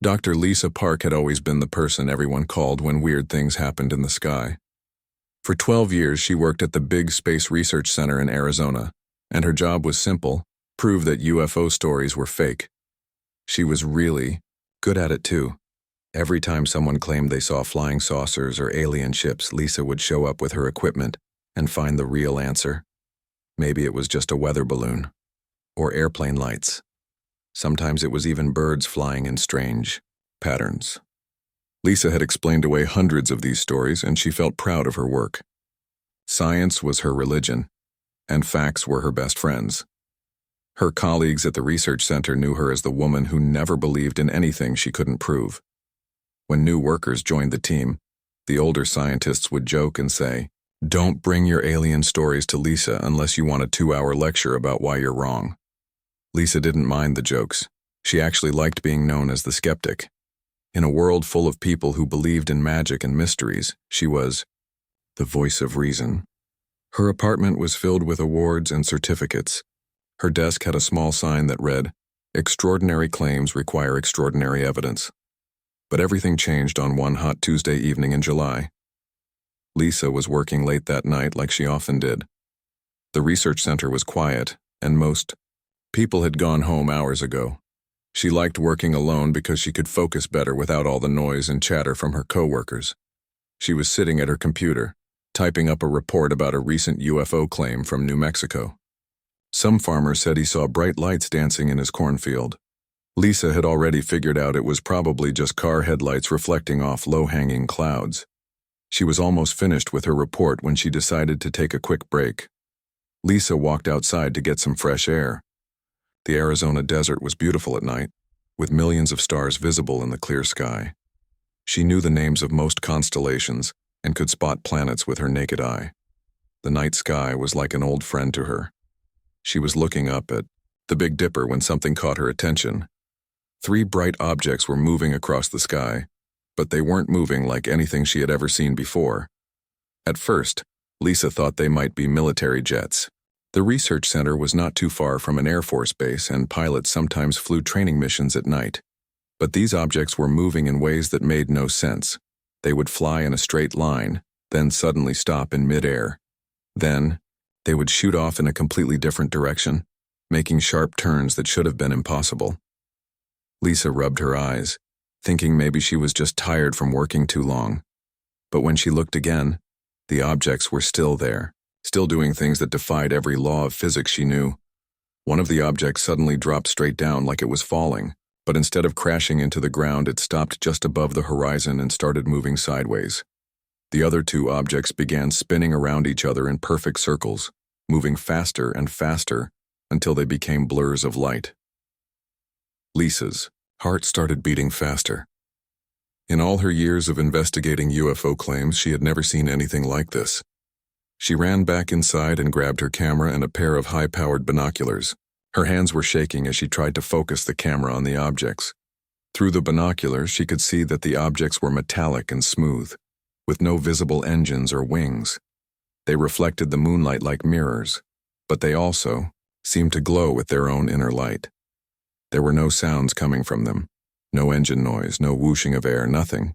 Dr. Lisa Park had always been the person everyone called when weird things happened in the sky. For 12 years, she worked at the big Space Research Center in Arizona, and her job was simple: prove that UFO stories were fake. She was really good at it too. Every time someone claimed they saw flying saucers or alien ships, Lisa would show up with her equipment and find the real answer. Maybe it was just a weather balloon, or airplane lights. Sometimes it was even birds flying in strange patterns. Lisa had explained away hundreds of these stories, and she felt proud of her work. Science was her religion, and facts were her best friends. Her colleagues at the research center knew her as the woman who never believed in anything she couldn't prove. When new workers joined the team, the older scientists would joke and say, "Don't bring your alien stories to Lisa unless you want a 2-hour lecture about why you're wrong." Lisa didn't mind the jokes. She actually liked being known as the skeptic. In a world full of people who believed in magic and mysteries, she was the voice of reason. Her apartment was filled with awards and certificates. Her desk had a small sign that read, "Extraordinary claims require extraordinary evidence." But everything changed on one hot Tuesday evening in July. Lisa was working late that night like she often did. The research center was quiet, and most people had gone home hours ago. She liked working alone because she could focus better without all the noise and chatter from her coworkers. She was sitting at her computer, typing up a report about a recent UFO claim from New Mexico. Some farmer said he saw bright lights dancing in his cornfield. Lisa had already figured out it was probably just car headlights reflecting off low-hanging clouds. She was almost finished with her report when she decided to take a quick break. Lisa walked outside to get some fresh air. The Arizona desert was beautiful at night, with millions of stars visible in the clear sky. She knew the names of most constellations and could spot planets with her naked eye. The night sky was like an old friend to her. She was looking up at the Big Dipper when something caught her attention. 3 bright objects were moving across the sky, but they weren't moving like anything she had ever seen before. At first, Lisa thought they might be military jets. The research center was not too far from an Air Force base, and pilots sometimes flew training missions at night. But these objects were moving in ways that made no sense. They would fly in a straight line, then suddenly stop in midair. Then, they would shoot off in a completely different direction, making sharp turns that should have been impossible. Lisa rubbed her eyes, thinking maybe she was just tired from working too long. But when she looked again, the objects were still there, still doing things that defied every law of physics she knew. One of the objects suddenly dropped straight down like it was falling, but instead of crashing into the ground, it stopped just above the horizon and started moving sideways. The other 2 objects began spinning around each other in perfect circles, moving faster and faster until they became blurs of light. Lisa's heart started beating faster. In all her years of investigating UFO claims, she had never seen anything like this. She ran back inside and grabbed her camera and a pair of high-powered binoculars. Her hands were shaking as she tried to focus the camera on the objects. Through the binoculars, she could see that the objects were metallic and smooth, with no visible engines or wings. They reflected the moonlight like mirrors, but they also seemed to glow with their own inner light. There were no sounds coming from them, no engine noise, no whooshing of air, nothing.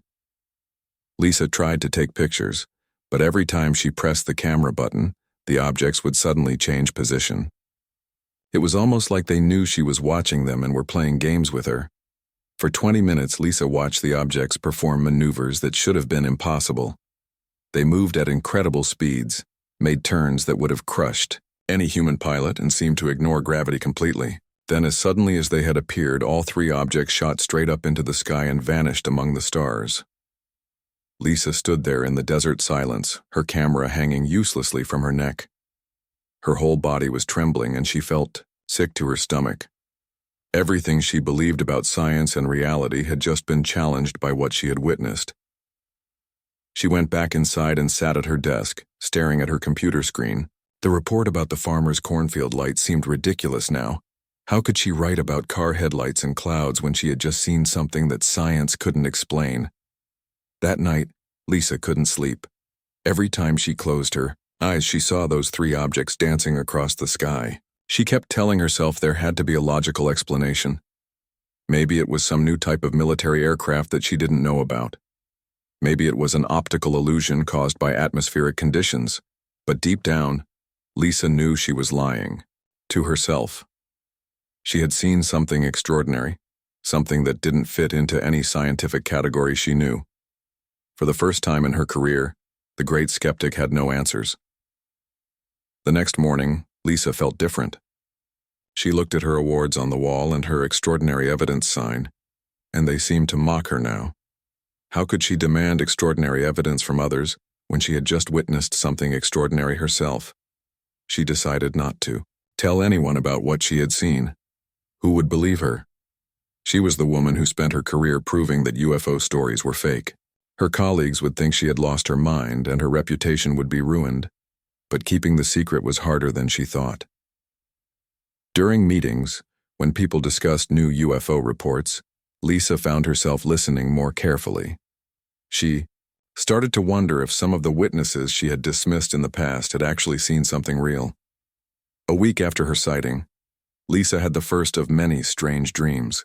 Lisa tried to take pictures, but every time she pressed the camera button, the objects would suddenly change position. It was almost like they knew she was watching them and were playing games with her. For 20 minutes, Lisa watched the objects perform maneuvers that should have been impossible. They moved at incredible speeds, made turns that would have crushed any human pilot, and seemed to ignore gravity completely. Then, as suddenly as they had appeared, all 3 objects shot straight up into the sky and vanished among the stars. Lisa stood there in the desert silence, her camera hanging uselessly from her neck. Her whole body was trembling, and she felt sick to her stomach. Everything she believed about science and reality had just been challenged by what she had witnessed. She went back inside and sat at her desk, staring at her computer screen. The report about the farmer's cornfield lights seemed ridiculous now. How could she write about car headlights and clouds when she had just seen something that science couldn't explain? That night, Lisa couldn't sleep. Every time she closed her eyes, she saw those 3 objects dancing across the sky. She kept telling herself there had to be a logical explanation. Maybe it was some new type of military aircraft that she didn't know about. Maybe it was an optical illusion caused by atmospheric conditions. But deep down, Lisa knew she was lying. To herself. She had seen something extraordinary, something that didn't fit into any scientific category she knew. For the first time in her career, the great skeptic had no answers. The next morning, Lisa felt different. She looked at her awards on the wall and her extraordinary evidence sign, and they seemed to mock her now. How could she demand extraordinary evidence from others when she had just witnessed something extraordinary herself? She decided not to tell anyone about what she had seen. Who would believe her? She was the woman who spent her career proving that UFO stories were fake. Her colleagues would think she had lost her mind and her reputation would be ruined, but keeping the secret was harder than she thought. During meetings, when people discussed new UFO reports, Lisa found herself listening more carefully. She started to wonder if some of the witnesses she had dismissed in the past had actually seen something real. A week after her sighting, Lisa had the first of many strange dreams.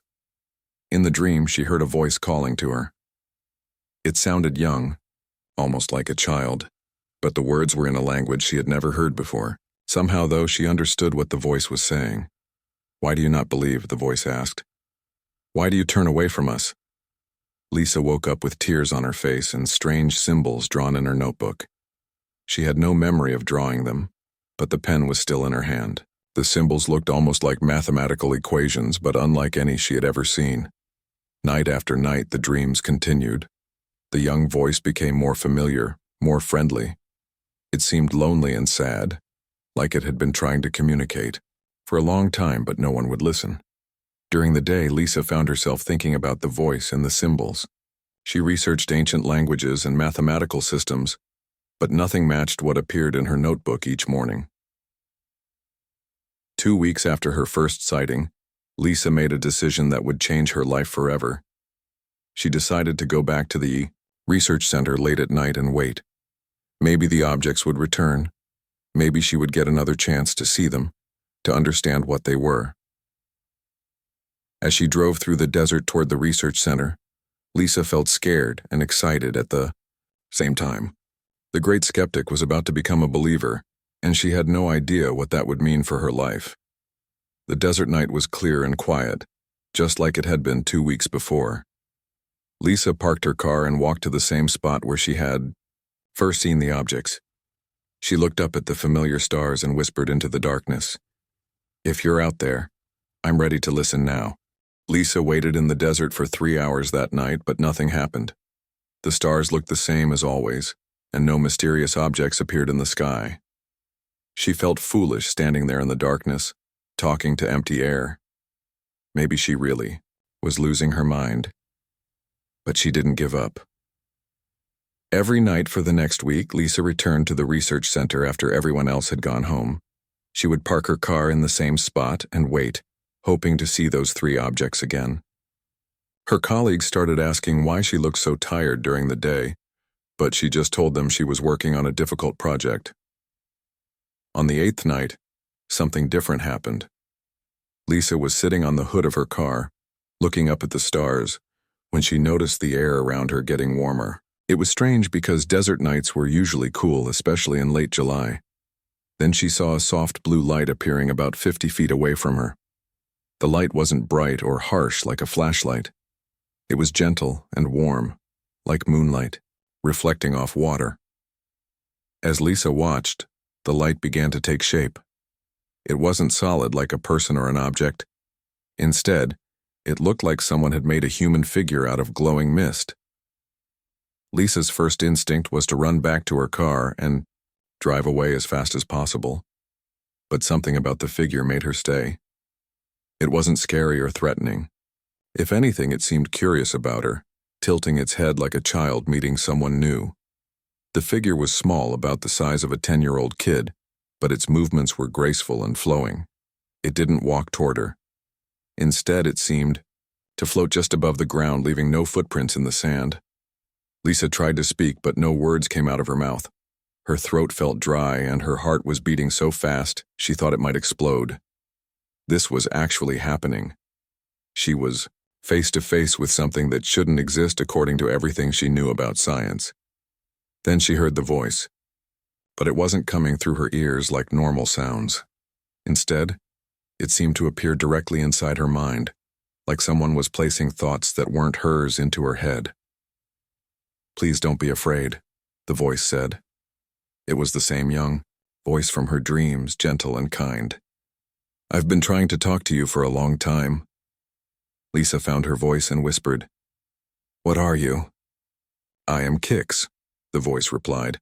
In the dream, she heard a voice calling to her. It sounded young, almost like a child, but the words were in a language she had never heard before. Somehow, though, she understood what the voice was saying. "Why do you not believe?" the voice asked. "Why do you turn away from us?" Lisa woke up with tears on her face and strange symbols drawn in her notebook. She had no memory of drawing them, but the pen was still in her hand. The symbols looked almost like mathematical equations, but unlike any she had ever seen. Night after night, the dreams continued. The young voice became more familiar, more friendly. It seemed lonely and sad, like it had been trying to communicate for a long time, but no one would listen. During the day, Lisa found herself thinking about the voice and the symbols. She researched ancient languages and mathematical systems, but nothing matched what appeared in her notebook each morning. 2 weeks after her first sighting, Lisa made a decision that would change her life forever. She decided to go back to the research center late at night and wait. Maybe the objects would return. Maybe she would get another chance to see them, to understand what they were. As she drove through the desert toward the research center, Lisa felt scared and excited at the same time. The great skeptic was about to become a believer, and she had no idea what that would mean for her life. The desert night was clear and quiet, just like it had been 2 weeks before. Lisa parked her car and walked to the same spot where she had first seen the objects. She looked up at the familiar stars and whispered into the darkness, "If you're out there, I'm ready to listen now." Lisa waited in the desert for 3 hours that night, but nothing happened. The stars looked the same as always, and no mysterious objects appeared in the sky. She felt foolish standing there in the darkness, talking to empty air. Maybe she really was losing her mind. But she didn't give up. Every night for the next week, Lisa returned to the research center after everyone else had gone home. She would park her car in the same spot and wait, hoping to see those 3 objects again. Her colleagues started asking why she looked so tired during the day, but she just told them she was working on a difficult project. On the 8th night, something different happened. Lisa was sitting on the hood of her car, looking up at the stars, when she noticed the air around her getting warmer. It was strange because desert nights were usually cool, especially in late July. Then she saw a soft blue light appearing about 50 feet away from her. The light wasn't bright or harsh like a flashlight. It was gentle and warm, like moonlight, reflecting off water. As Lisa watched, the light began to take shape. It wasn't solid like a person or an object. Instead, it looked like someone had made a human figure out of glowing mist. Lisa's first instinct was to run back to her car and drive away as fast as possible. But something about the figure made her stay. It wasn't scary or threatening. If anything, it seemed curious about her, tilting its head like a child meeting someone new. The figure was small, about the size of a 10-year-old kid, but its movements were graceful and flowing. It didn't walk toward her. Instead, it seemed to float just above the ground, leaving no footprints in the sand. Lisa tried to speak, but no words came out of her mouth. Her throat felt dry, and her heart was beating so fast she thought it might explode. This was actually happening. She was face to face with something that shouldn't exist according to everything she knew about science. Then she heard the voice, but it wasn't coming through her ears like normal sounds. Instead, it seemed to appear directly inside her mind, like someone was placing thoughts that weren't hers into her head. "Please don't be afraid," the voice said. It was the same young voice from her dreams, gentle and kind. "I've been trying to talk to you for a long time." Lisa found her voice and whispered, "What are you?" "I am Kix," the voice replied.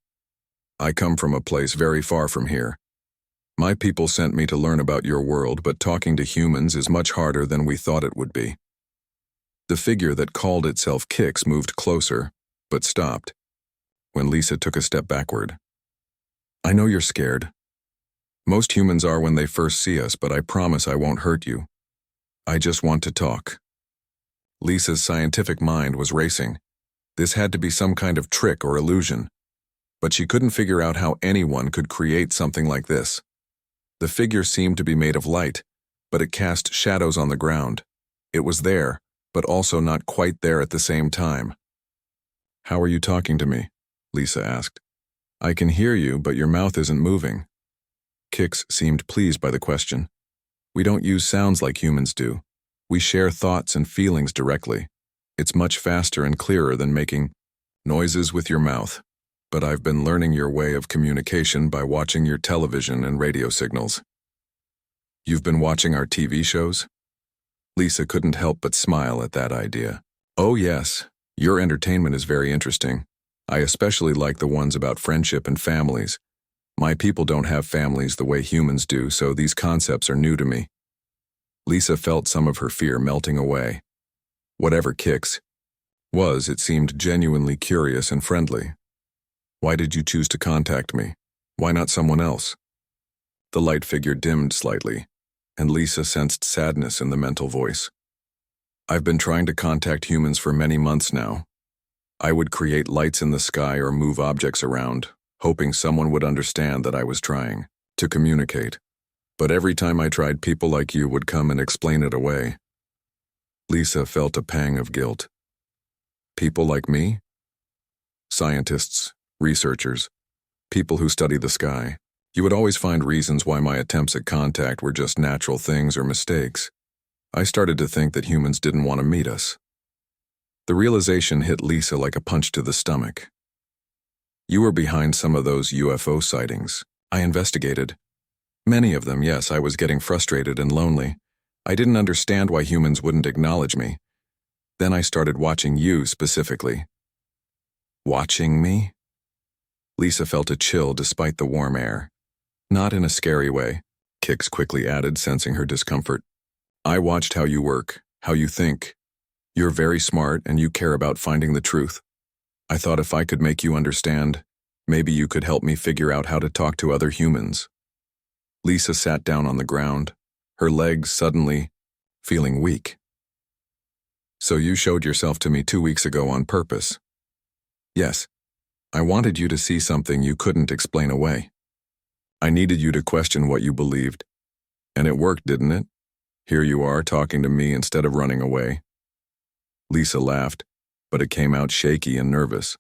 "I come from a place very far from here. My people sent me to learn about your world, but talking to humans is much harder than we thought it would be." The figure that called itself Kix moved closer, but stopped when Lisa took a step backward. "I know you're scared. Most humans are when they first see us, but I promise I won't hurt you. I just want to talk." Lisa's scientific mind was racing. This had to be some kind of trick or illusion, but she couldn't figure out how anyone could create something like this. The figure seemed to be made of light, but it cast shadows on the ground. It was there, but also not quite there at the same time. "How are you talking to me?" Lisa asked. "I can hear you, but your mouth isn't moving." Kix seemed pleased by the question. "We don't use sounds like humans do. We share thoughts and feelings directly. It's much faster and clearer than making noises with your mouth. But I've been learning your way of communication by watching your television and radio signals." "You've been watching our TV shows?" Lisa couldn't help but smile at that idea. "Oh yes, your entertainment is very interesting. I especially like the ones about friendship and families. My people don't have families the way humans do, so these concepts are new to me." Lisa felt some of her fear melting away. Whatever Kix was, it seemed genuinely curious and friendly. "Why did you choose to contact me? Why not someone else?" The light figure dimmed slightly, and Lisa sensed sadness in the mental voice. "I've been trying to contact humans for many months now. I would create lights in the sky or move objects around, hoping someone would understand that I was trying to communicate. But every time I tried, people like you would come and explain it away." Lisa felt a pang of guilt. "People like me?" "Scientists, researchers, people who study the sky. You would always find reasons why my attempts at contact were just natural things or mistakes. I started to think that humans didn't want to meet us." The realization hit Lisa like a punch to the stomach. "You were behind some of those UFO sightings. I investigated. Many of them, yes. I was getting frustrated and lonely. I didn't understand why humans wouldn't acknowledge me. Then I started watching you specifically." "Watching me?" Lisa felt a chill despite the warm air. "Not in a scary way," Kix quickly added, sensing her discomfort. "I watched how you work, how you think. You're very smart and you care about finding the truth. I thought if I could make you understand, maybe you could help me figure out how to talk to other humans." Lisa sat down on the ground, her legs suddenly feeling weak. "So you showed yourself to me 2 weeks ago on purpose?" "Yes. I wanted you to see something you couldn't explain away. I needed you to question what you believed. And it worked, didn't it? Here you are talking to me instead of running away." Lisa laughed, but it came out shaky and nervous.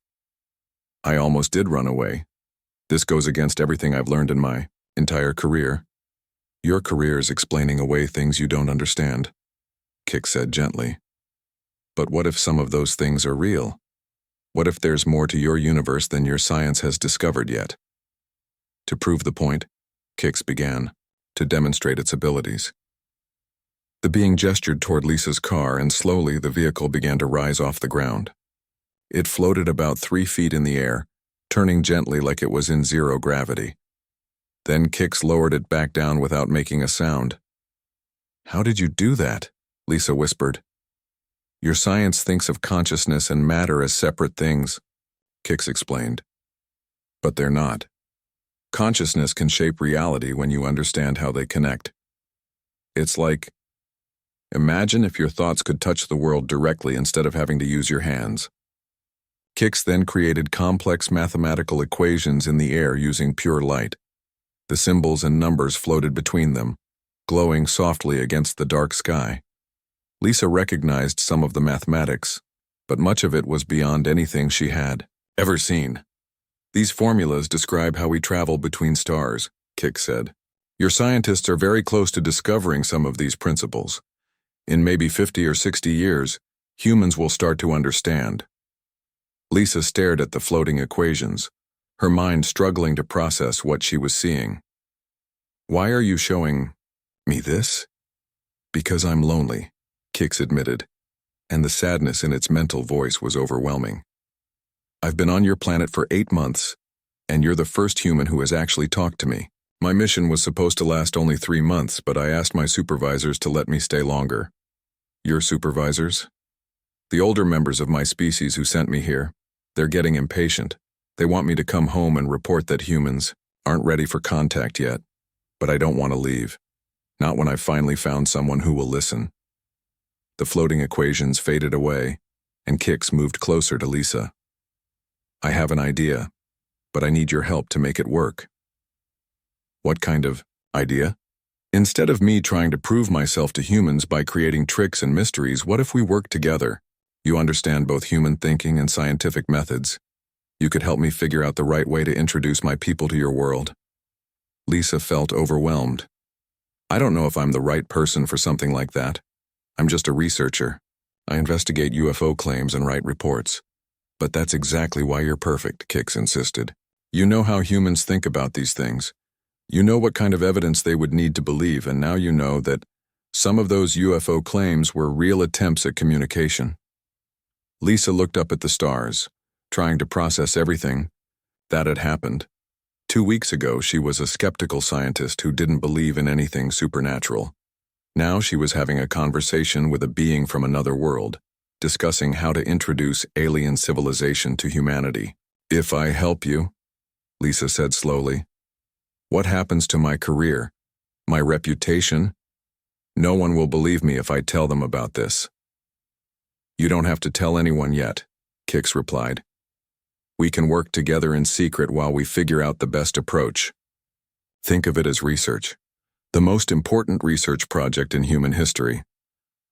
"I almost did run away. This goes against everything I've learned in my entire career." "Your career is explaining away things you don't understand," Kix said gently. "But what if some of those things are real? What if there's more to your universe than your science has discovered yet?" To prove the point, Kix began to demonstrate its abilities. The being gestured toward Lisa's car, and slowly the vehicle began to rise off the ground. It floated about 3 feet in the air, turning gently like it was in zero gravity. Then Kix lowered it back down without making a sound. "How did you do that?" Lisa whispered. "Your science thinks of consciousness and matter as separate things," Kix explained. "But they're not. Consciousness can shape reality when you understand how they connect. It's like, imagine if your thoughts could touch the world directly instead of having to use your hands." Kix then created complex mathematical equations in the air using pure light. The symbols and numbers floated between them, glowing softly against the dark sky. Lisa recognized some of the mathematics, but much of it was beyond anything she had ever seen. These formulas describe how we travel between stars, Kix said. Your scientists are very close to discovering some of these principles. In maybe 50 or 60 years, humans will start to understand. Lisa stared at the floating equations, her mind struggling to process what she was seeing. Why are you showing me this? Because I'm lonely, Kix admitted, and the sadness in its mental voice was overwhelming. I've been on your planet for 8 months, and you're the first human who has actually talked to me. My mission was supposed to last only 3 months, but I asked my supervisors to let me stay longer. Your supervisors? The older members of my species who sent me here. They're getting impatient. They want me to come home and report that humans aren't ready for contact yet, but I don't want to leave. Not when I've finally found someone who will listen. The floating equations faded away, and Kix moved closer to Lisa. I have an idea, but I need your help to make it work. What kind of idea? Instead of me trying to prove myself to humans by creating tricks and mysteries, what if we work together? You understand both human thinking and scientific methods. You could help me figure out the right way to introduce my people to your world. Lisa felt overwhelmed. I don't know if I'm the right person for something like that. I'm just a researcher. I investigate UFO claims and write reports. But that's exactly why you're perfect, Kix insisted. You know how humans think about these things. You know what kind of evidence they would need to believe, and now you know that some of those UFO claims were real attempts at communication. Lisa looked up at the stars, trying to process everything that had happened. 2 weeks ago, she was a skeptical scientist who didn't believe in anything supernatural. Now she was having a conversation with a being from another world, discussing how to introduce alien civilization to humanity. If I help you, Lisa said slowly, what happens to my career, my reputation? No one will believe me if I tell them about this. You don't have to tell anyone yet, Kix replied. We can work together in secret while we figure out the best approach. Think of it as research, the most important research project in human history.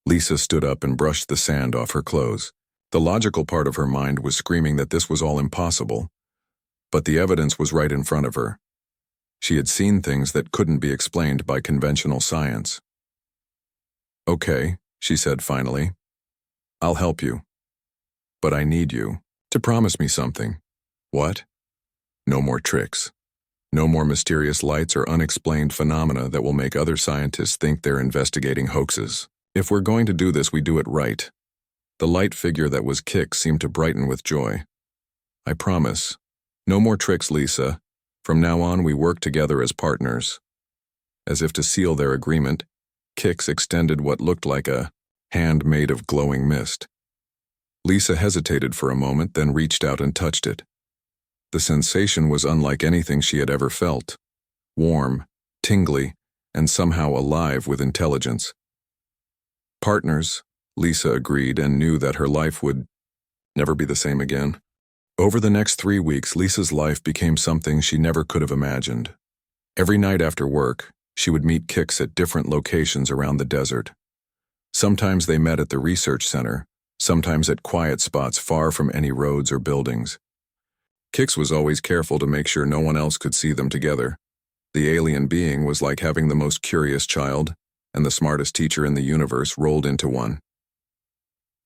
Lisa stood up and brushed the sand off her clothes. The logical part of her mind was screaming that this was all impossible, but the evidence was right in front of her. She had seen things that couldn't be explained by conventional science. Okay, she said finally. I'll help you. But I need you to promise me something. What? No more tricks. No more mysterious lights or unexplained phenomena that will make other scientists think they're investigating hoaxes. If we're going to do this, we do it right. The light figure that was Kix seemed to brighten with joy. I promise. No more tricks, Lisa. From now on, we work together as partners. As if to seal their agreement, Kix extended what looked like a hand made of glowing mist. Lisa hesitated for a moment, then reached out and touched it. The sensation was unlike anything she had ever felt. Warm, tingly, and somehow alive with intelligence. Partners, Lisa agreed and knew that her life would never be the same again. Over the next 3 weeks, Lisa's life became something she never could have imagined. Every night after work, she would meet Kix at different locations around the desert. Sometimes they met at the research center, sometimes at quiet spots far from any roads or buildings. Kix was always careful to make sure no one else could see them together. The alien being was like having the most curious child and the smartest teacher in the universe rolled into one.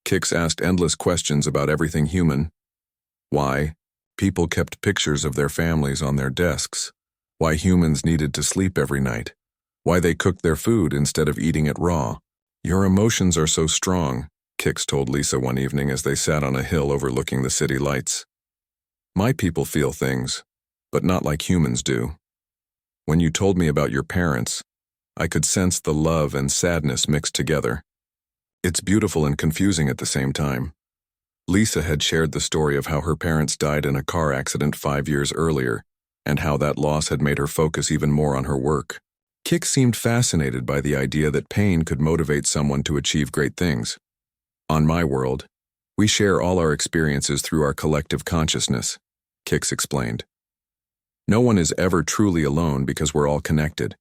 Kix asked endless questions about everything human. Why people kept pictures of their families on their desks, why humans needed to sleep every night, why they cooked their food instead of eating it raw. Your emotions are so strong, Kix told Lisa one evening as they sat on a hill overlooking the city lights. My people feel things, but not like humans do. When you told me about your parents, I could sense the love and sadness mixed together. It's beautiful and confusing at the same time. Lisa had shared the story of how her parents died in a car accident 5 years earlier, and how that loss had made her focus even more on her work. Kix seemed fascinated by the idea that pain could motivate someone to achieve great things. On my world, we share all our experiences through our collective consciousness, Kix explained. No one is ever truly alone because we're all connected.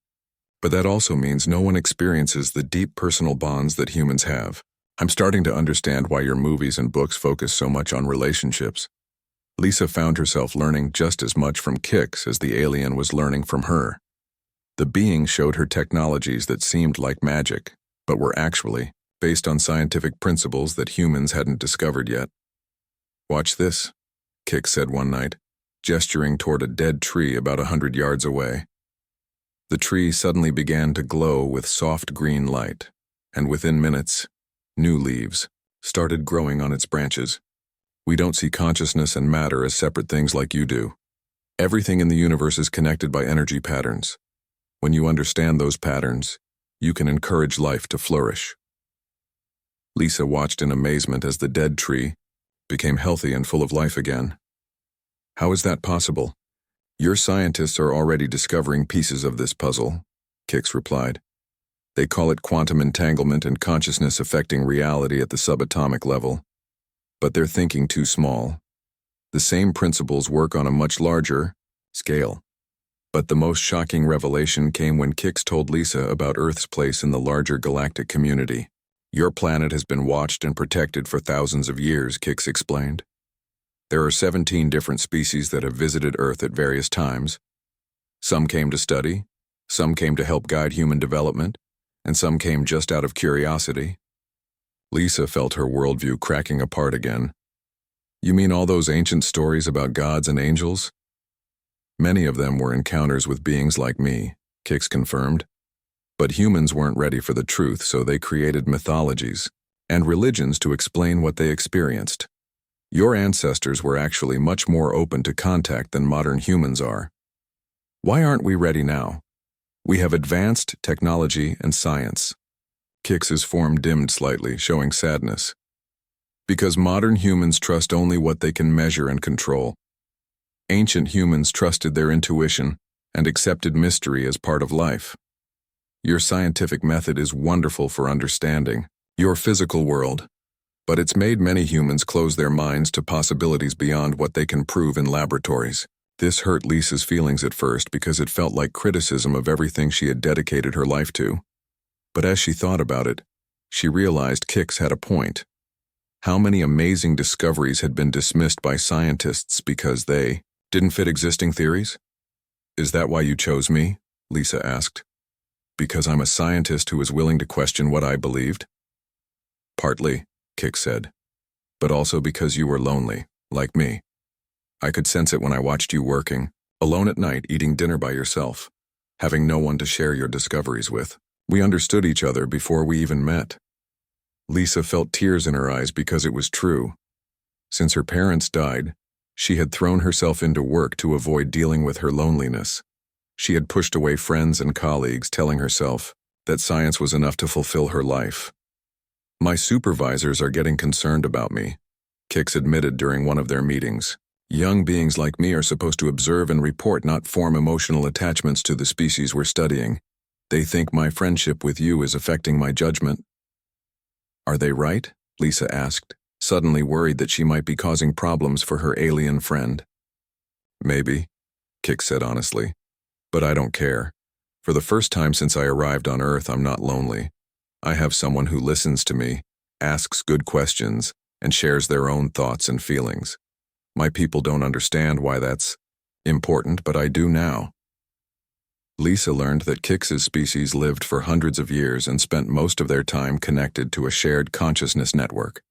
But that also means no one experiences the deep personal bonds that humans have. I'm starting to understand why your movies and books focus so much on relationships. Lisa found herself learning just as much from Kix as the alien was learning from her. The being showed her technologies that seemed like magic, but were actually based on scientific principles that humans hadn't discovered yet. "Watch this," Kix said one night, gesturing toward a dead tree about 100 yards away. The tree suddenly began to glow with soft green light, and within minutes, new leaves started growing on its branches. "We don't see consciousness and matter as separate things like you do. Everything in the universe is connected by energy patterns. When you understand those patterns, you can encourage life to flourish." Lisa watched in amazement as the dead tree became healthy and full of life again. "How is that possible?" "Your scientists are already discovering pieces of this puzzle," Kix replied. "They call it quantum entanglement and consciousness affecting reality at the subatomic level. But they're thinking too small. The same principles work on a much larger scale." But the most shocking revelation came when Kix told Lisa about Earth's place in the larger galactic community. "Your planet has been watched and protected for thousands of years," Kix explained. "There are 17 different species that have visited Earth at various times. Some came to study, some came to help guide human development, and some came just out of curiosity." Lisa felt her worldview cracking apart again. "You mean all those ancient stories about gods and angels?" "Many of them were encounters with beings like me," Kix confirmed. "But humans weren't ready for the truth, so they created mythologies and religions to explain what they experienced. Your ancestors were actually much more open to contact than modern humans are. Why aren't we ready now? We have advanced technology and science." Kix's form dimmed slightly, showing sadness. "Because modern humans trust only what they can measure and control. Ancient humans trusted their intuition and accepted mystery as part of life. Your scientific method is wonderful for understanding your physical world, but it's made many humans close their minds to possibilities beyond what they can prove in laboratories." This hurt Lisa's feelings at first because it felt like criticism of everything she had dedicated her life to. But as she thought about it, she realized Kix had a point. How many amazing discoveries had been dismissed by scientists because they didn't fit existing theories? "Is that why you chose me?" Lisa asked. "Because I'm a scientist who is willing to question what I believed?" "Partly," Kix said, "but also because you were lonely, like me. I could sense it when I watched you working, alone at night eating dinner by yourself, having no one to share your discoveries with. We understood each other before we even met." Lisa felt tears in her eyes because it was true. Since her parents died, she had thrown herself into work to avoid dealing with her loneliness. She had pushed away friends and colleagues, telling herself that science was enough to fulfill her life. "My supervisors are getting concerned about me," Kix admitted during one of their meetings. "Young beings like me are supposed to observe and report, not form emotional attachments to the species we're studying. They think my friendship with you is affecting my judgment." "Are they right?" Lisa asked, suddenly worried that she might be causing problems for her alien friend. "Maybe," Kix said honestly, "but I don't care. For the first time since I arrived on Earth, I'm not lonely. I have someone who listens to me, asks good questions, and shares their own thoughts and feelings. My people don't understand why that's important, but I do now." Lisa learned that Kix's species lived for hundreds of years and spent most of their time connected to a shared consciousness network.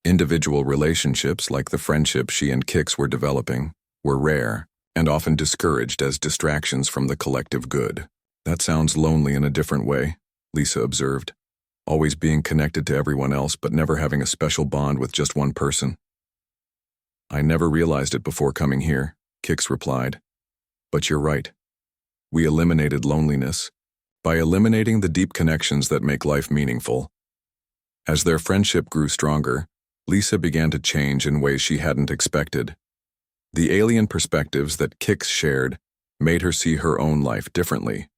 Individual relationships, like the friendship she and Kix were developing, were rare and often discouraged as distractions from the collective good. "That sounds lonely in a different way," Lisa observed. "Always being connected to everyone else but never having a special bond with just one person." "I never realized it before coming here," Kix replied. "But you're right. We eliminated loneliness by eliminating the deep connections that make life meaningful." As their friendship grew stronger, Lisa began to change in ways she hadn't expected. The alien perspectives that Kix shared made her see her own life differently.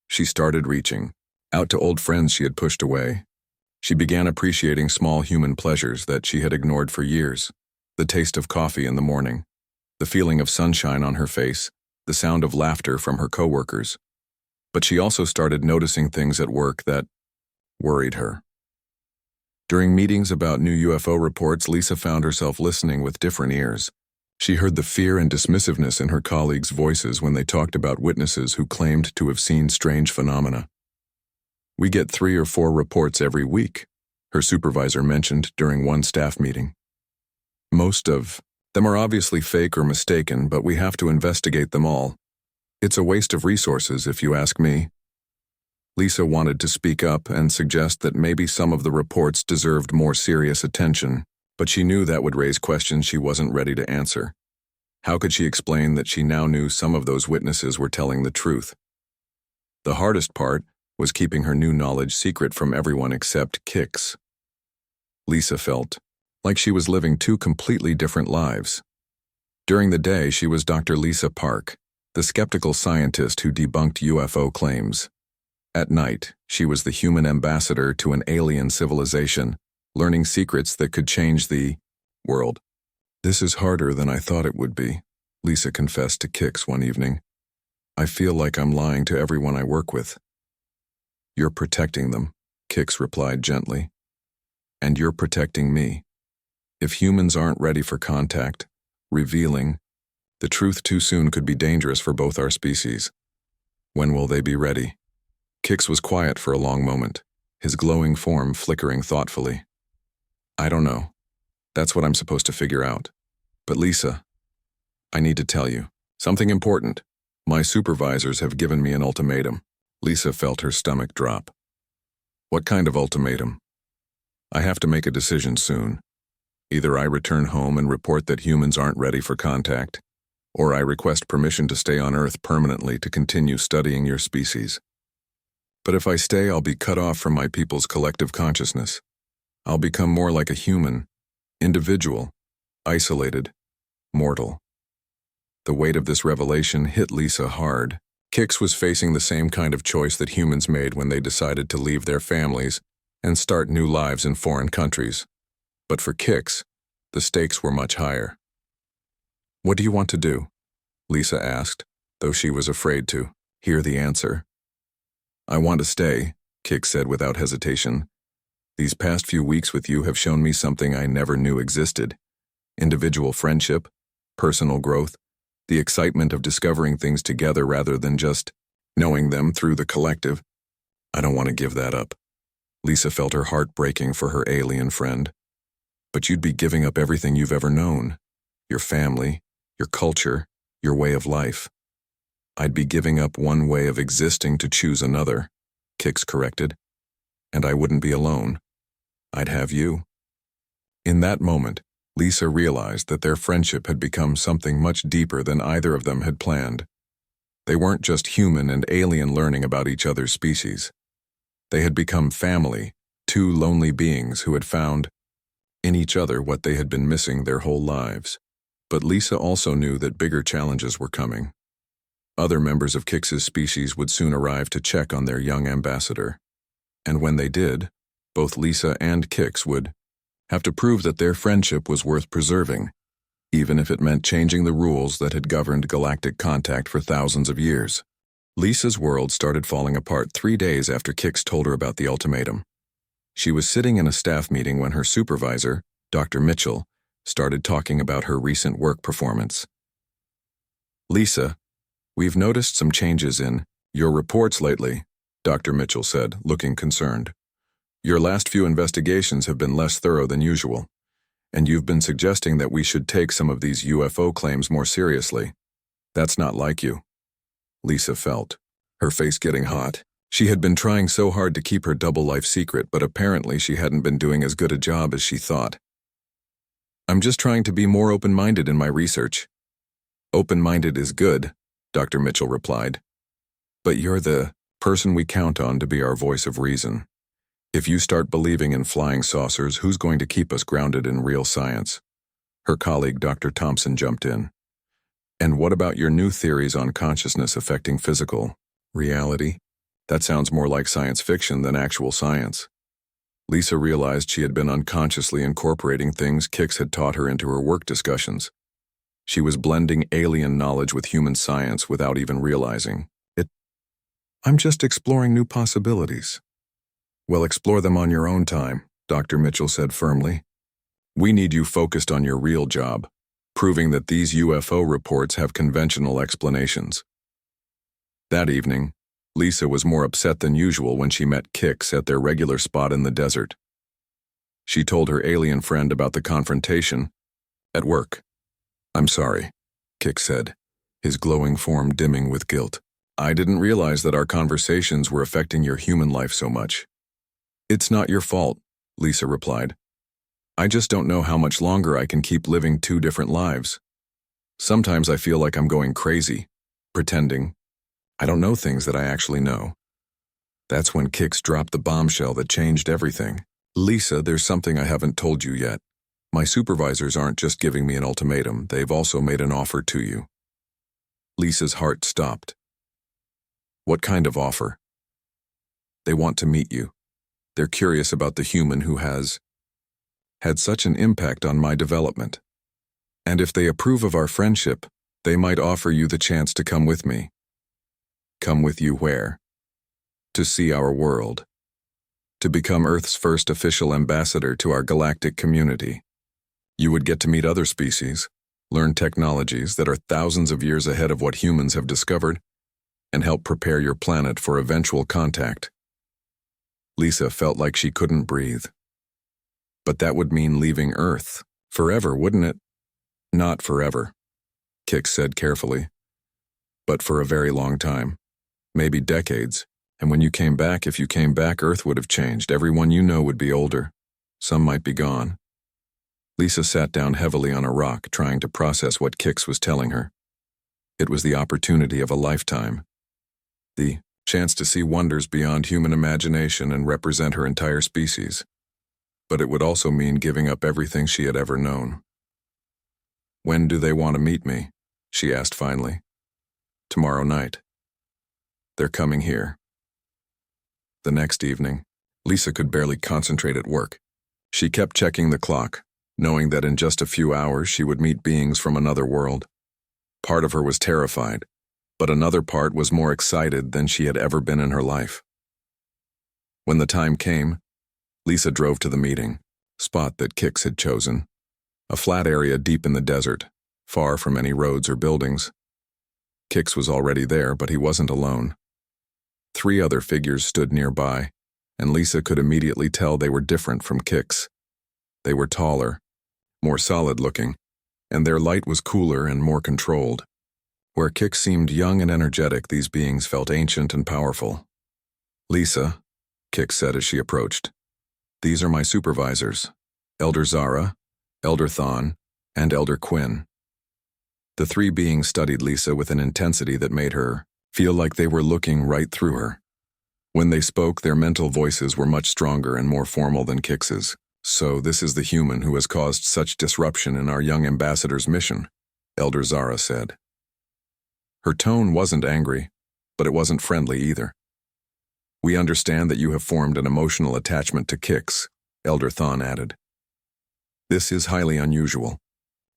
She started reaching out to old friends she had pushed away. She began appreciating small human pleasures that she had ignored for years. The taste of coffee in the morning, the feeling of sunshine on her face, the sound of laughter from her coworkers. But she also started noticing things at work that worried her. During meetings about new UFO reports, Lisa found herself listening with different ears. She heard the fear and dismissiveness in her colleagues' voices when they talked about witnesses who claimed to have seen strange phenomena. "We get 3 or 4 reports every week," her supervisor mentioned during one staff meeting. "Most of them are obviously fake or mistaken, but we have to investigate them all. It's a waste of resources, if you ask me." Lisa wanted to speak up and suggest that maybe some of the reports deserved more serious attention, but she knew that would raise questions she wasn't ready to answer. How could she explain that she now knew some of those witnesses were telling the truth? The hardest part was keeping her new knowledge secret from everyone except Kix. Lisa felt like she was living 2 completely different lives. During the day, she was Dr. Lisa Park, the skeptical scientist who debunked UFO claims. At night, she was the human ambassador to an alien civilization, learning secrets that could change the world. "This is harder than I thought it would be," Lisa confessed to Kix one evening. "I feel like I'm lying to everyone I work with." "You're protecting them," Kix replied gently. "And you're protecting me. If humans aren't ready for contact, revealing the truth too soon could be dangerous for both our species. When will they be ready?" Kix was quiet for a long moment, his glowing form flickering thoughtfully. "I don't know. That's what I'm supposed to figure out. But Lisa, I need to tell you something important. My supervisors have given me an ultimatum." Lisa felt her stomach drop. "What kind of ultimatum?" "I have to make a decision soon. Either I return home and report that humans aren't ready for contact, or I request permission to stay on Earth permanently to continue studying your species. But if I stay, I'll be cut off from my people's collective consciousness. I'll become more like a human, individual, isolated, mortal." The weight of this revelation hit Lisa hard. Kix was facing the same kind of choice that humans made when they decided to leave their families and start new lives in foreign countries. But for Kix, the stakes were much higher. "What do you want to do?" Lisa asked, though she was afraid to hear the answer. "I want to stay," Kix said without hesitation. "These past few weeks with you have shown me something I never knew existed. Individual friendship, personal growth, the excitement of discovering things together rather than just knowing them through the collective. I don't want to give that up." Lisa felt her heart breaking for her alien friend. "But you'd be giving up everything you've ever known. Your family, your culture, your way of life." "I'd be giving up one way of existing to choose another," Kix corrected. "And I wouldn't be alone. I'd have you." In that moment, Lisa realized that their friendship had become something much deeper than either of them had planned. They weren't just human and alien learning about each other's species. They had become family, 2 lonely beings who had found in each other what they had been missing their whole lives. But Lisa also knew that bigger challenges were coming. Other members of Kix's species would soon arrive to check on their young ambassador. And when they did, both Lisa and Kix would have to prove that their friendship was worth preserving, even if it meant changing the rules that had governed galactic contact for thousands of years. Lisa's world started falling apart 3 days after Kix told her about the ultimatum. She was sitting in a staff meeting when her supervisor, Dr. Mitchell, started talking about her recent work performance. "Lisa, we've noticed some changes in your reports lately," Dr. Mitchell said, looking concerned. "Your last few investigations have been less thorough than usual, and you've been suggesting that we should take some of these UFO claims more seriously. That's not like you." Lisa felt her face getting hot. She had been trying so hard to keep her double life secret, but apparently she hadn't been doing as good a job as she thought. "I'm just trying to be more open-minded in my research." "Open-minded is good," Dr. Mitchell replied. "But you're the person we count on to be our voice of reason. If you start believing in flying saucers, who's going to keep us grounded in real science?" Her colleague, Dr. Thompson, jumped in. "And what about your new theories on consciousness affecting physical reality? That sounds more like science fiction than actual science." Lisa realized she had been unconsciously incorporating things Kix had taught her into her work discussions. She was blending alien knowledge with human science without even realizing it. "I'm just exploring new possibilities." "Well, explore them on your own time," Dr. Mitchell said firmly. We need you focused on your real job, proving that these UFO reports have conventional explanations. That evening, Lisa was more upset than usual when she met Kix at their regular spot in the desert. She told her alien friend about the confrontation at work. I'm sorry, Kix said, his glowing form dimming with guilt. I didn't realize that our conversations were affecting your human life so much. It's not your fault, Lisa replied. I just don't know how much longer I can keep living two different lives. Sometimes I feel like I'm going crazy, pretending. I don't know things that I actually know. That's when Kix dropped the bombshell that changed everything. Lisa, there's something I haven't told you yet. My supervisors aren't just giving me an ultimatum, they've also made an offer to you. Lisa's heart stopped. What kind of offer? They want to meet you. They're curious about the human who has had such an impact on my development. And if they approve of our friendship, they might offer you the chance to come with me. Come with you where? To see our world. To become Earth's first official ambassador to our galactic community. You would get to meet other species, learn technologies that are thousands of years ahead of what humans have discovered, and help prepare your planet for eventual contact. Lisa felt like she couldn't breathe. But that would mean leaving Earth. Forever, wouldn't it? Not forever, Kix said carefully. But for a very long time. Maybe decades. And when you came back, if you came back, Earth would have changed. Everyone you know would be older. Some might be gone. Lisa sat down heavily on a rock, trying to process what Kix was telling her. It was the opportunity of a lifetime. The chance to see wonders beyond human imagination and represent her entire species. But it would also mean giving up everything she had ever known. When do they want to meet me? She asked finally. Tomorrow night. They're coming here. The next evening, Lisa could barely concentrate at work. She kept checking the clock, knowing that in just a few hours she would meet beings from another world. Part of her was terrified, but another part was more excited than she had ever been in her life. When the time came, Lisa drove to the meeting, spot that Kix had chosen, a flat area deep in the desert, far from any roads or buildings. Kix was already there, but he wasn't alone. 3 other figures stood nearby, and Lisa could immediately tell they were different from Kix. They were taller, more solid-looking, and their light was cooler and more controlled. Where Kix seemed young and energetic, these beings felt ancient and powerful. Lisa, Kix said as she approached, these are my supervisors, Elder Zara, Elder Thon, and Elder Quinn. The 3 beings studied Lisa with an intensity that made her feel like they were looking right through her. When they spoke, their mental voices were much stronger and more formal than Kix's. So this is the human who has caused such disruption in our young ambassador's mission, Elder Zara said. Her tone wasn't angry, but it wasn't friendly either. We understand that you have formed an emotional attachment to Kix, Elder Thon added. This is highly unusual.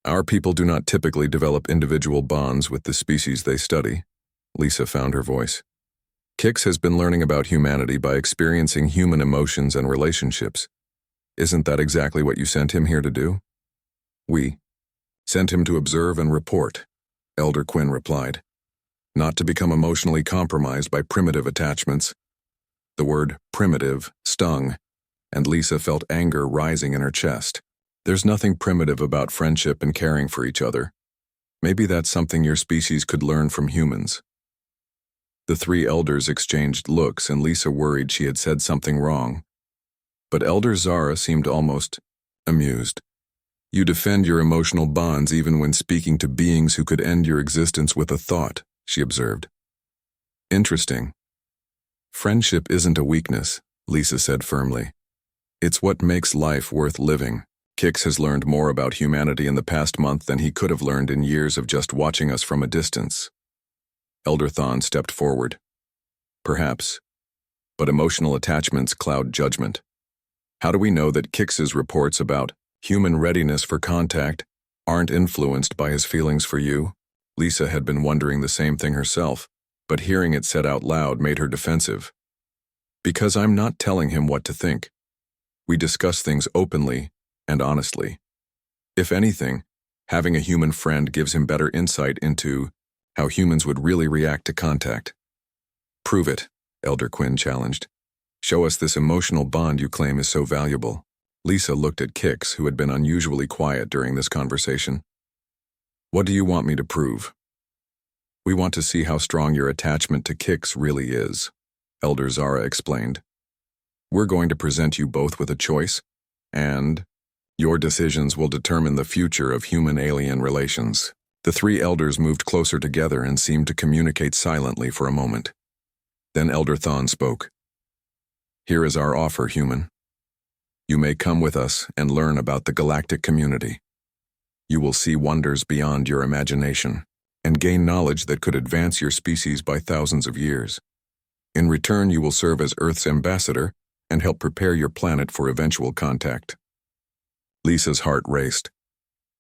Our people do not typically develop individual bonds with the species they study, Lisa found her voice. Kix has been learning about humanity by experiencing human emotions and relationships. Isn't that exactly what you sent him here to do? We sent him to observe and report, Elder Quinn replied. Not to become emotionally compromised by primitive attachments. The word primitive stung, and Lisa felt anger rising in her chest. There's nothing primitive about friendship and caring for each other. Maybe that's something your species could learn from humans. The 3 elders exchanged looks, and Lisa worried she had said something wrong. But Elder Zara seemed almost amused. You defend your emotional bonds even when speaking to beings who could end your existence with a thought, she observed. Interesting. Friendship isn't a weakness, Lisa said firmly. It's what makes life worth living. Kix has learned more about humanity in the past month than he could have learned in years of just watching us from a distance. Elder Thon stepped forward. Perhaps. But emotional attachments cloud judgment. How do we know that Kix's reports about human readiness for contact aren't influenced by his feelings for you? Lisa had been wondering the same thing herself, but hearing it said out loud made her defensive. Because I'm not telling him what to think. We discuss things openly and honestly. If anything, having a human friend gives him better insight into how humans would really react to contact. Prove it, Elder Quinn challenged. Show us this emotional bond you claim is so valuable. Lisa looked at Kix, who had been unusually quiet during this conversation. What do you want me to prove? We want to see how strong your attachment to Kix really is, Elder Zara explained. We're going to present you both with a choice, and your decisions will determine the future of human-alien relations. The three elders moved closer together and seemed to communicate silently for a moment. Then Elder Thon spoke. Here is our offer, human. You may come with us and learn about the galactic community. You will see wonders beyond your imagination and gain knowledge that could advance your species by thousands of years. In return, you will serve as Earth's ambassador and help prepare your planet for eventual contact. Lisa's heart raced.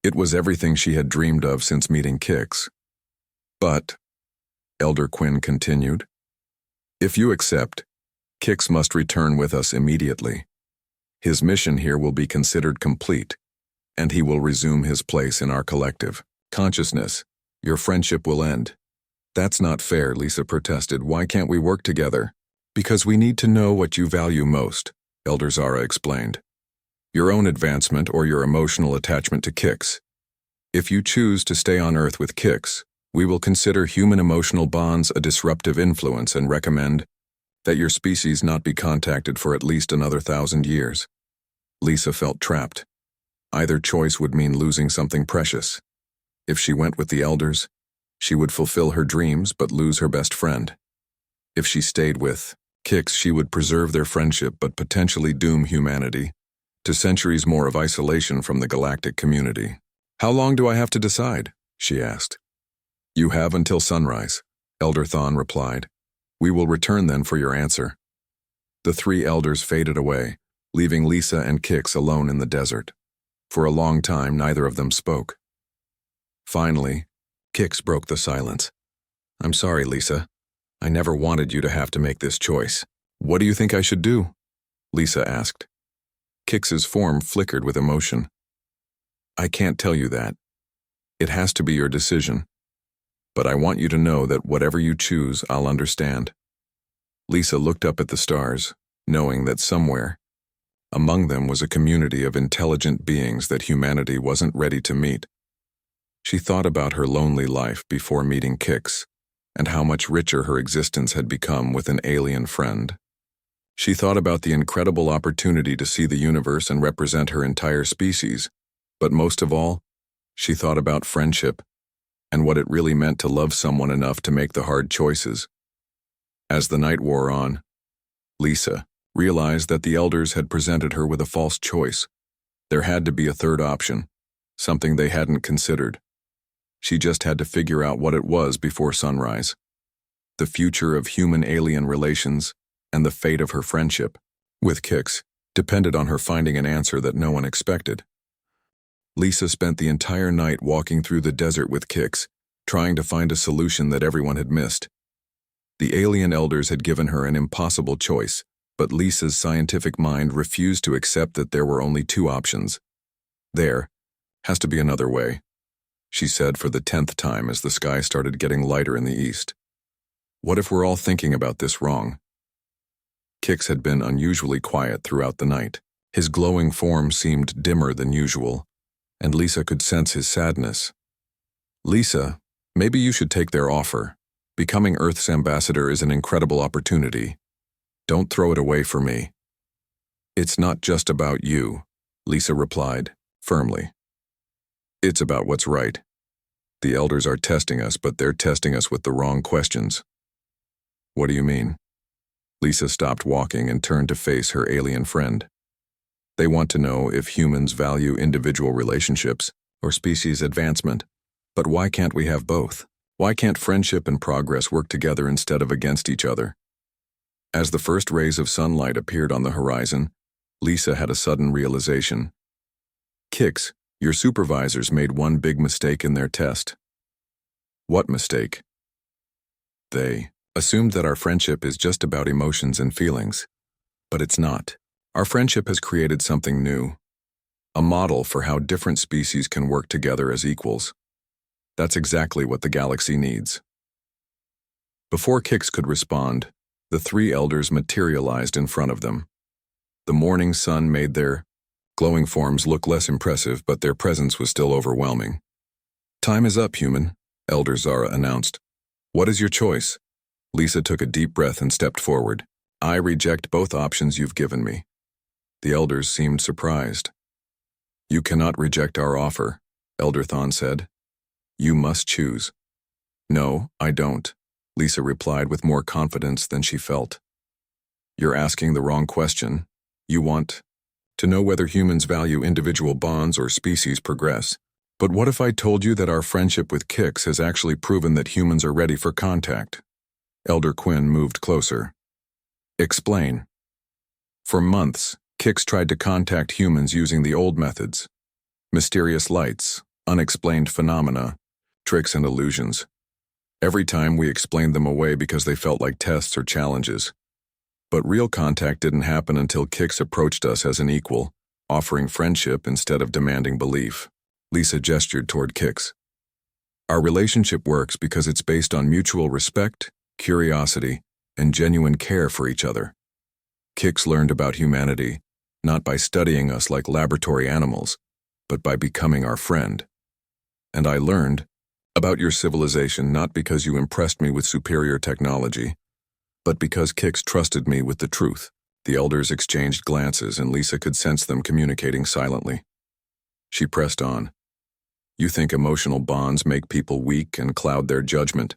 It was everything she had dreamed of since meeting Kix. But, Elder Quinn continued, if you accept, Kix must return with us immediately. His mission here will be considered complete, and he will resume his place in our collective consciousness. Your friendship will end. That's not fair, Lisa protested. Why can't we work together? Because we need to know what you value most, Elder Zara explained. Your own advancement or your emotional attachment to Kix. If you choose to stay on Earth with Kix, we will consider human emotional bonds a disruptive influence and recommend that your species not be contacted for at least another 1,000 years. Lisa felt trapped. Either choice would mean losing something precious. If she went with the elders, she would fulfill her dreams but lose her best friend. If she stayed with Kix, she would preserve their friendship but potentially doom humanity to centuries more of isolation from the galactic community. How long do I have to decide? She asked. You have until sunrise, Elder Thon replied. We will return then for your answer. The three elders faded away, leaving Lisa and Kix alone in the desert. For a long time, neither of them spoke. Finally, Kix broke the silence. I'm sorry, Lisa. I never wanted you to have to make this choice. What do you think I should do? Lisa asked. Kix's form flickered with emotion. I can't tell you that. It has to be your decision. But I want you to know that whatever you choose, I'll understand. Lisa looked up at the stars, knowing that somewhere, among them was a community of intelligent beings that humanity wasn't ready to meet. She thought about her lonely life before meeting Kix, and how much richer her existence had become with an alien friend. She thought about the incredible opportunity to see the universe and represent her entire species, but most of all, she thought about friendship and what it really meant to love someone enough to make the hard choices. As the night wore on, Lisa realized that the elders had presented her with a false choice. There had to be a third option, something they hadn't considered. She just had to figure out what it was before sunrise. The future of human-alien relations and the fate of her friendship with Kix depended on her finding an answer that no one expected. Lisa spent the entire night walking through the desert with Kix, trying to find a solution that everyone had missed. The alien elders had given her an impossible choice, but Lisa's scientific mind refused to accept that there were only two options. There has to be another way, she said for the 10th time as the sky started getting lighter in the east. What if we're all thinking about this wrong? Kix had been unusually quiet throughout the night. His glowing form seemed dimmer than usual, and Lisa could sense his sadness. Lisa, maybe you should take their offer. Becoming Earth's ambassador is an incredible opportunity. Don't throw it away for me. It's not just about you, Lisa replied, firmly. It's about what's right. The elders are testing us, but they're testing us with the wrong questions. What do you mean? Lisa stopped walking and turned to face her alien friend. They want to know if humans value individual relationships or species advancement. But why can't we have both? Why can't friendship and progress work together instead of against each other? As the first rays of sunlight appeared on the horizon, Lisa had a sudden realization. Kix, your supervisors made one big mistake in their test. What mistake? They assumed that our friendship is just about emotions and feelings. But it's not. Our friendship has created something new, a model for how different species can work together as equals. That's exactly what the galaxy needs. Before Kix could respond, the three elders materialized in front of them. The morning sun made their glowing forms look less impressive, but their presence was still overwhelming. "Time is up, human," Elder Zara announced. "What is your choice?" Lisa took a deep breath and stepped forward. "I reject both options you've given me." The elders seemed surprised. "You cannot reject our offer," Elder Thon said. "You must choose." "No, I don't," Lisa replied with more confidence than she felt. "You're asking the wrong question. You want to know whether humans value individual bonds or species progress. But what if I told you that our friendship with Kix has actually proven that humans are ready for contact?" Elder Quinn moved closer. "Explain." "For months, Kix tried to contact humans using the old methods. Mysterious lights, unexplained phenomena, tricks and illusions. Every time we explained them away because they felt like tests or challenges. But real contact didn't happen until Kix approached us as an equal, offering friendship instead of demanding belief." Lisa gestured toward Kix. "Our relationship works because it's based on mutual respect, curiosity, and genuine care for each other. Kix learned about humanity, not by studying us like laboratory animals, but by becoming our friend. And I learned about your civilization not because you impressed me with superior technology, but because Kix trusted me with the truth." The elders exchanged glances, and Lisa could sense them communicating silently. She pressed on. "You think emotional bonds make people weak and cloud their judgment.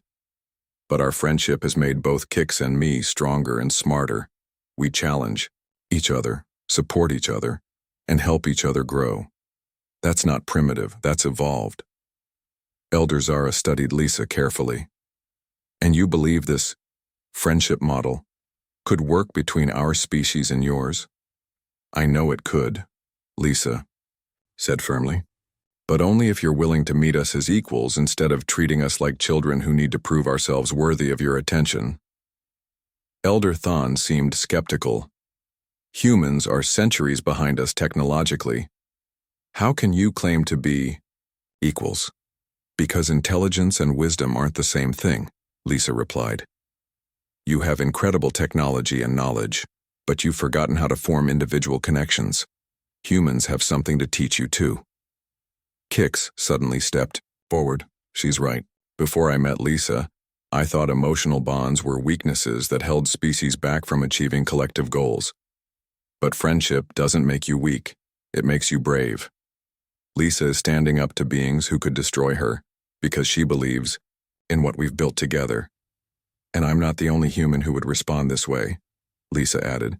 But our friendship has made both Kix and me stronger and smarter. We challenge each other, support each other, and help each other grow. That's not primitive, that's evolved." Elder Zara studied Lisa carefully. "And you believe this friendship model could work between our species and yours?" "I know it could," Lisa said firmly. "But only if you're willing to meet us as equals instead of treating us like children who need to prove ourselves worthy of your attention." Elder Thon seemed skeptical. "Humans are centuries behind us technologically. How can you claim to be equals?" "Because intelligence and wisdom aren't the same thing," Lisa replied. "You have incredible technology and knowledge, but you've forgotten how to form individual connections. Humans have something to teach you too." Kix suddenly stepped forward. "She's right. Before I met Lisa, I thought emotional bonds were weaknesses that held species back from achieving collective goals. But friendship doesn't make you weak, it makes you brave. Lisa is standing up to beings who could destroy her, because she believes in what we've built together. And I'm not the only human who would respond this way," Lisa added.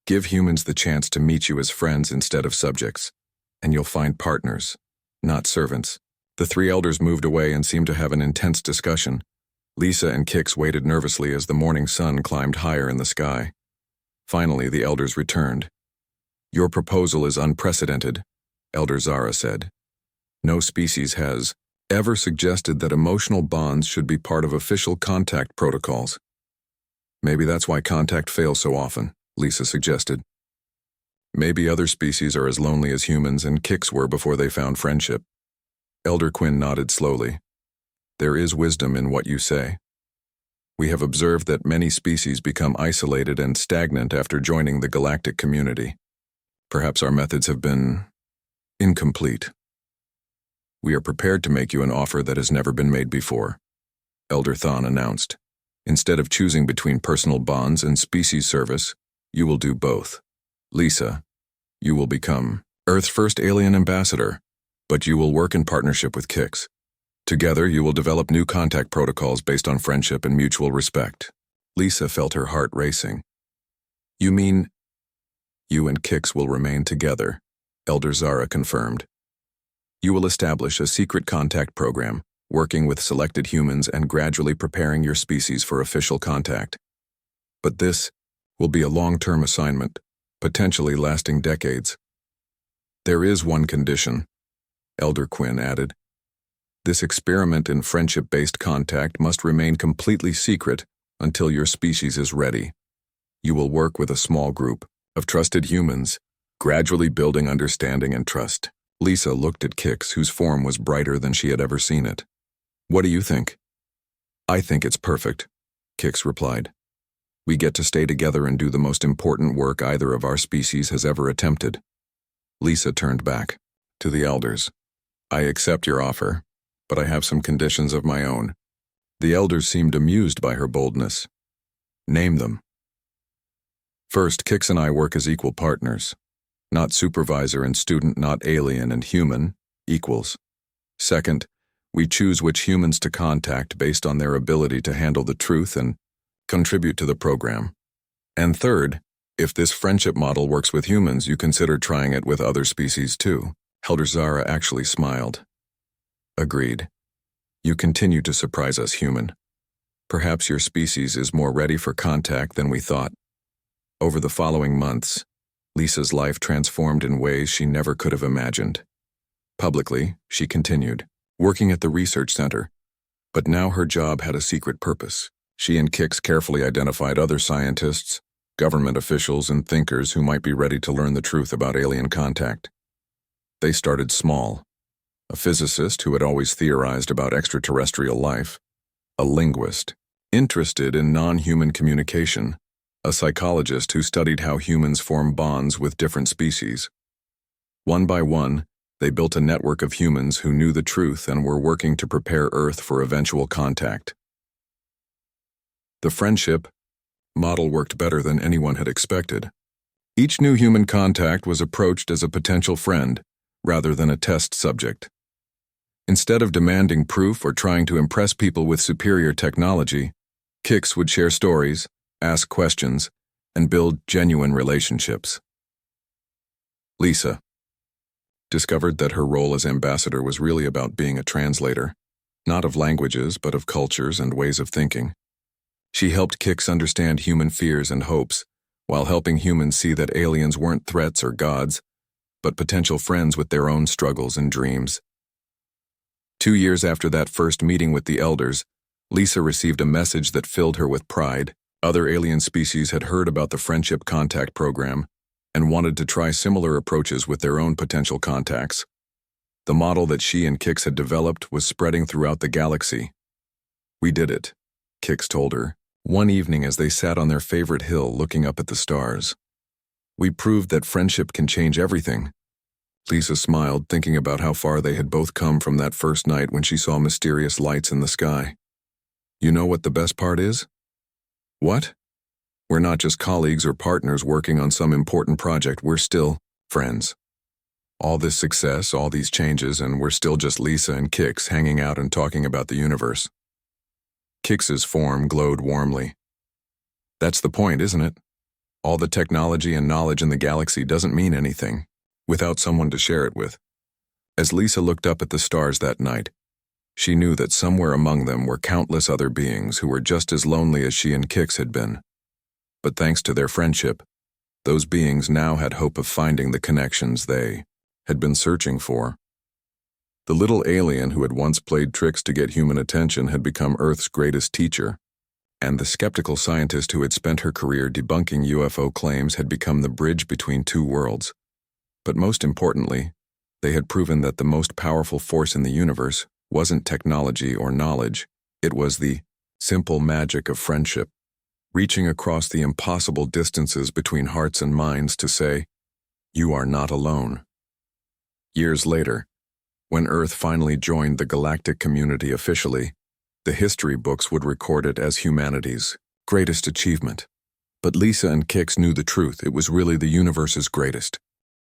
"Give humans the chance to meet you as friends instead of subjects, and you'll find partners, not servants." The three elders moved away and seemed to have an intense discussion. Lisa and Kix waited nervously as the morning sun climbed higher in the sky. Finally, the elders returned. "Your proposal is unprecedented," Elder Zara said. "No species has ever suggested that emotional bonds should be part of official contact protocols." "Maybe that's why contact fails so often," Lisa suggested. "Maybe other species are as lonely as humans and Kix were before they found friendship." Elder Quinn nodded slowly. "There is wisdom in what you say. We have observed that many species become isolated and stagnant after joining the galactic community. Perhaps our methods have been incomplete. We are prepared to make you an offer that has never been made before," Elder Thon announced. "Instead of choosing between personal bonds and species service, you will do both. Lisa, you will become Earth's first alien ambassador, but you will work in partnership with Kix. Together, you will develop new contact protocols based on friendship and mutual respect." Lisa felt her heart racing. "You mean you and Kix will remain together?" Elder Zara confirmed. "You will establish a secret contact program, working with selected humans and gradually preparing your species for official contact. But this will be a long-term assignment, potentially lasting decades." "There is one condition," Elder Quinn added. "This experiment in friendship-based contact must remain completely secret until your species is ready. You will work with a small group, of trusted humans, gradually building understanding and trust. Lisa looked at Kix, whose form was brighter than she had ever seen it. "What do you think?" "I think it's perfect," Kix replied. "We get to stay together and do the most important work either of our species has ever attempted." Lisa turned back to the elders. "I accept your offer, but I have some conditions of my own." The elders seemed amused by her boldness. "Name them." "First, Kix and I work as equal partners. Not supervisor and student, not alien and human, equals. Second, we choose which humans to contact based on their ability to handle the truth and contribute to the program. And third, if this friendship model works with humans, you consider trying it with other species too." Elder Zara actually smiled. "Agreed. You continue to surprise us, human. Perhaps your species is more ready for contact than we thought." Over the following months, Lisa's life transformed in ways she never could have imagined. Publicly, she continued, working at the research center, but now her job had a secret purpose. She and Kix carefully identified other scientists, government officials, and thinkers who might be ready to learn the truth about alien contact. They started small. A physicist who had always theorized about extraterrestrial life, a linguist interested in non-human communication, a psychologist who studied how humans form bonds with different species. One by one, they built a network of humans who knew the truth and were working to prepare Earth for eventual contact. The friendship model worked better than anyone had expected. Each new human contact was approached as a potential friend, rather than a test subject. Instead of demanding proof or trying to impress people with superior technology, Kix would share stories, ask questions, and build genuine relationships. Lisa discovered that her role as ambassador was really about being a translator, not of languages but of cultures and ways of thinking. She helped Kix understand human fears and hopes, while helping humans see that aliens weren't threats or gods, but potential friends with their own struggles and dreams. 2 years after that first meeting with the elders, Lisa received a message that filled her with pride. Other alien species had heard about the Friendship Contact program and wanted to try similar approaches with their own potential contacts. The model that she and Kix had developed was spreading throughout the galaxy. "We did it," Kix told her, one evening as they sat on their favorite hill looking up at the stars. "We proved that friendship can change everything." Lisa smiled, thinking about how far they had both come from that first night when she saw mysterious lights in the sky. "You know what the best part is?" "What?" "We're not just colleagues or partners working on some important project, we're still friends. All this success, all these changes, and we're still just Lisa and Kix hanging out and talking about the universe." Kix's form glowed warmly. "That's the point, isn't it? All the technology and knowledge in the galaxy doesn't mean anything without someone to share it with." As Lisa looked up at the stars that night, she knew that somewhere among them were countless other beings who were just as lonely as she and Kix had been. But thanks to their friendship, those beings now had hope of finding the connections they had been searching for. The little alien who had once played tricks to get human attention had become Earth's greatest teacher, and the skeptical scientist who had spent her career debunking UFO claims had become the bridge between two worlds. But most importantly, they had proven that the most powerful force in the universe wasn't technology or knowledge, it was the simple magic of friendship, reaching across the impossible distances between hearts and minds to say, "You are not alone." Years later, when Earth finally joined the galactic community officially, the history books would record it as humanity's greatest achievement. But Lisa and Kix knew the truth, it was really the universe's greatest.